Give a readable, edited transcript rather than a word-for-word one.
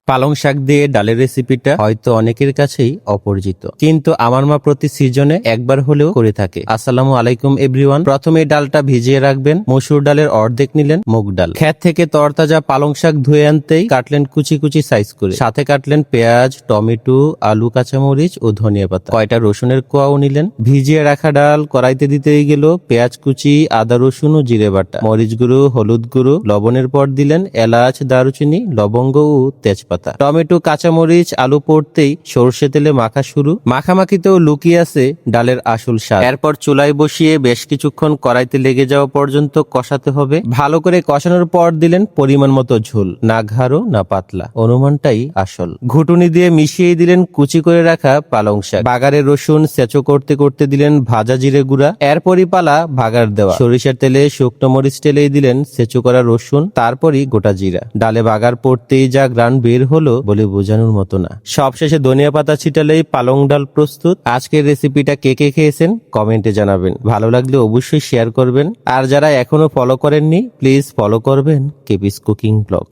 পালং শাক দিয়ে ডালের রেসিপিটা হয়তো অনেকের কাছেই অপরিচিত, কিন্তু আমার মা প্রতি সিজনে একবার হলেও করে থাকে। আসসালামু আলাইকুম এভরিওয়ান। প্রথমে ডালটা ভিজিয়ে রাখবেন। মসুর ডালের অর্ধেক নিলেন মুগ ডাল। ক্ষেত থেকে তরতাজা পালং শাক ধুয়ে আনতেই কাটলেন কুচি কুচি সাইজ করে, সাথে কাটলেন পেঁয়াজ, টমেটো, আলু, কাঁচামরিচ ও ধনিয়া পাতা। কয়টা রসুনের কোয়াও নিলেন। ভিজিয়ে রাখা ডাল কড়াইতে দিতেই গেল পেঁয়াজ কুচি, আদা রসুন ও জিরে বাটা, মরিচ গুঁড়ো, হলুদ গুঁড়ো, লবণের পর দিলেন এলাচ, দারুচিনি, লবঙ্গ ও তেজপাতা। টমেটো, কাঁচামরিচ, আলু পড়তেই সরষে তেলে মাখা শুরু। মাখামাখিতেও লুকিয়ে আছে ডালের আসল স্বাদ। এরপর চুলায় বসিয়ে বেশ কিছুক্ষণ কড়াইতে লেগে যাওয়া পর্যন্ত কষাতে হবে। ভালো করে কষানোর পর দিলেন পরিমাণ মতো ঝোল, না ঘাড়ো না পাতলা, অনুমানটাই আসল। ঘুটুনি দিয়ে মিশিয়ে দিলেন কুচি করে রাখা পালং শাক। বাগারে রসুন চেঁচো করতে করতে দিলেন ভাজা জিরে গুঁড়া। এরপরই পালা ভাগার দেওয়া। সরিষার তেলে শুকনো মরিচ টেলেই দিলেন চেঁচো করা রসুন, তারপরই গোটা জিরা। ডালে বাগার পড়তেই যা গ্রান বের হলো বলে বোঝানোর মতো না। সবশেষে ধনিয়া পাতা ছিটালেই পালং ডাল প্রস্তুত। আজকের রেসিপিটা কে কে খেয়েছেন কমেন্টে জানাবেন। ভালো লাগলে অবশ্যই শেয়ার করবেন। আর যারা এখনো ফলো করেননি প্লিজ ফলো করবেন কেপিস কুকিং ব্লগ।